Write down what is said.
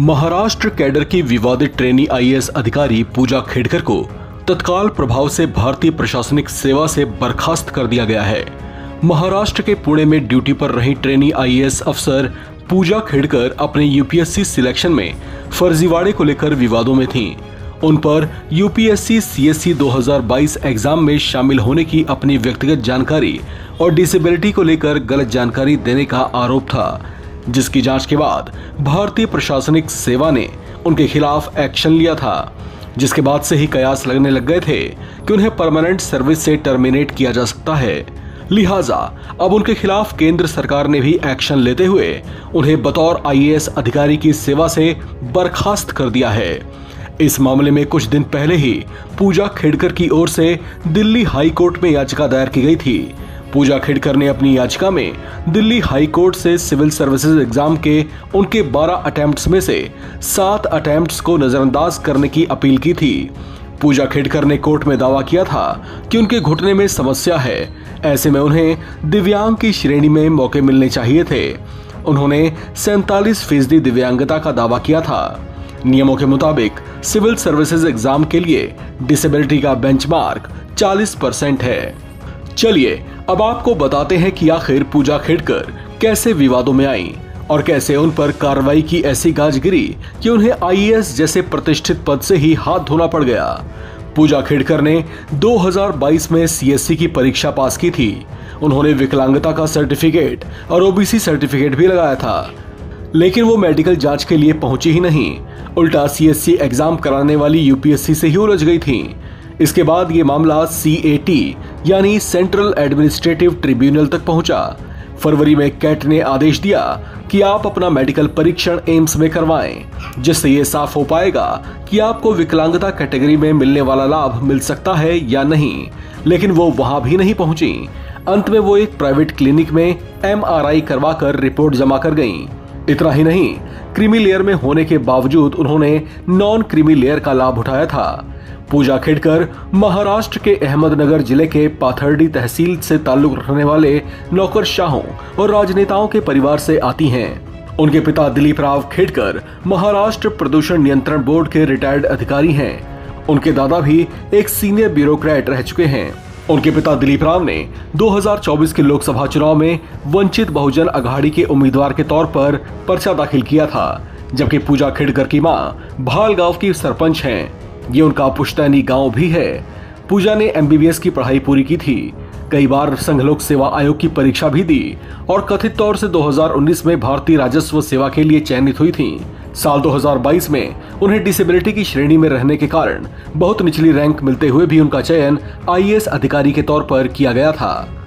Maharashtra cadre की विवादित trainee IAS अधिकारी पूजा खेडकर को तत्काल प्रभाव से भारतीय प्रशासनिक सेवा से बर्खास्त कर दिया गया है। महाराष्ट्र के पुणे में ड्यूटी पर रही ट्रेनी आईएएस अफसर पूजा खेडकर अपने यूपीएससी सिलेक्शन में फर्जीवाड़े को लेकर विवादों में थीं। उन पर यूपीएससी सीएससी 2022 एग्जाम में शामिल होने की अपनी व्यक्तिगत जानकारी और डिसेबिलिटी को लेकर गलत जानकारी देने का आरोप था, जिसकी जांच के बाद भारतीय प्रशासनिक सेवा ने उनके खिलाफ एक्शन लिया था, जिसके बाद से ही कयास लगने लग गए थे कि उन्हें परमानेंट सर्विस से टर्मिनेट किया जा सकता है। लिहाजा अब उनके खिलाफ केंद्र सरकार ने भी एक्शन लेते हुए उन्हें बतौर आईएएस अधिकारी की सेवा से बर्खास्त कर दिया है। इस मामले में कुछ दिन पहले ही पूजा खेडकर की ओर से दिल्ली हाई कोर्ट में याचिका दायर की गई थी। पूजा खेडकर ने अपनी याचिका में दिल्ली हाई कोर्ट से सिविल सर्विसेज एग्जाम के उनके 12 अटेम्प्ट्स में से 7 अटेम्प्ट्स को नजरअंदाज करने की अपील की थी। पूजा खेडकर ने कोर्ट में दावा किया था कि उनके घुटने में समस्या है, ऐसे में उन्हें दिव्यांग की श्रेणी में मौके मिलने चाहिए थे। उन्होंने 47% दिव्यांगता का दावा किया था। नियमों के मुताबिक सिविल सर्विसेज एग्जाम के लिए डिसेबिलिटी का बेंचमार्क 40% है। चलिए अब आपको बताते हैं कि आखिर पूजा खेडकर कैसे विवादों में आई और कैसे उन पर कार्रवाई की ऐसी गाज गिरी कि उन्हें आईएएस जैसे प्रतिष्ठित पद से ही हाथ धोना पड़ गया। पूजा खेडकर ने 2022 में सीएससी की परीक्षा पास की थी। उन्होंने विकलांगता का सर्टिफिकेट और ओबीसी सर्टिफिकेट भी लगाया था, लेकिन वो मेडिकल जांच के लिए पहुंची ही नहीं, उल्टा सीएससी एग्जाम कराने वाली यूपीएससी से ही उलझ गई थी। इसके बाद ये मामला सीएटी यानी सेंट्रल एडमिनिस्ट्रेटिव ट्रिब्यूनल तक पहुंचा। फरवरी में कैट ने आदेश दिया कि आप अपना मेडिकल परीक्षण एम्स में करवाएं, जिससे ये साफ हो पाएगा कि आपको विकलांगता कैटेगरी में मिलने वाला लाभ मिल सकता है या नहीं। लेकिन वो वहां भी नहीं पहुंची। अंत में वो एक प्राइवेट क्लिनिक में एमआरआई करवाकर रिपोर्ट जमा कर गईं। इतना ही नहीं, क्रीमी लेयर में होने के बावजूद उन्होंने नॉन क्रीमी लेयर का लाभ उठाया था। पूजा खेडकर महाराष्ट्र के अहमदनगर जिले के पाथर्डी तहसील से ताल्लुक रखने वाले नौकरशाहों और राजनेताओं के परिवार से आती हैं। उनके पिता दिलीप राव खेडकर महाराष्ट्र प्रदूषण नियंत्रण बोर्ड के रिटायर्ड अधिकारी हैं। उनके दादा भी एक सीनियर ब्यूरोक्रेट रह चुके हैं। उनके पिता दिलीप राव ने 2024 के लोकसभा चुनाव में वंचित बहुजन अघाड़ी के उम्मीदवार के तौर पर पर्चा दाखिल किया था, जबकि पूजा खेडकर की मां भाल गांव की सरपंच हैं। ये उनका पुश्तैनी गांव भी है। पूजा ने एमबीबीएस की पढ़ाई पूरी की थी, कई बार संघ लोक सेवा आयोग की परीक्षा भी दी और कथित तौर से 2019 में भारतीय राजस्व सेवा के लिए चयनित हुई थी। साल 2022 में उन्हें डिसेबिलिटी की श्रेणी में रहने के कारण बहुत निचली रैंक मिलते हुए भी उनका चयन आईएएस अधिकारी के तौर पर किया गया था।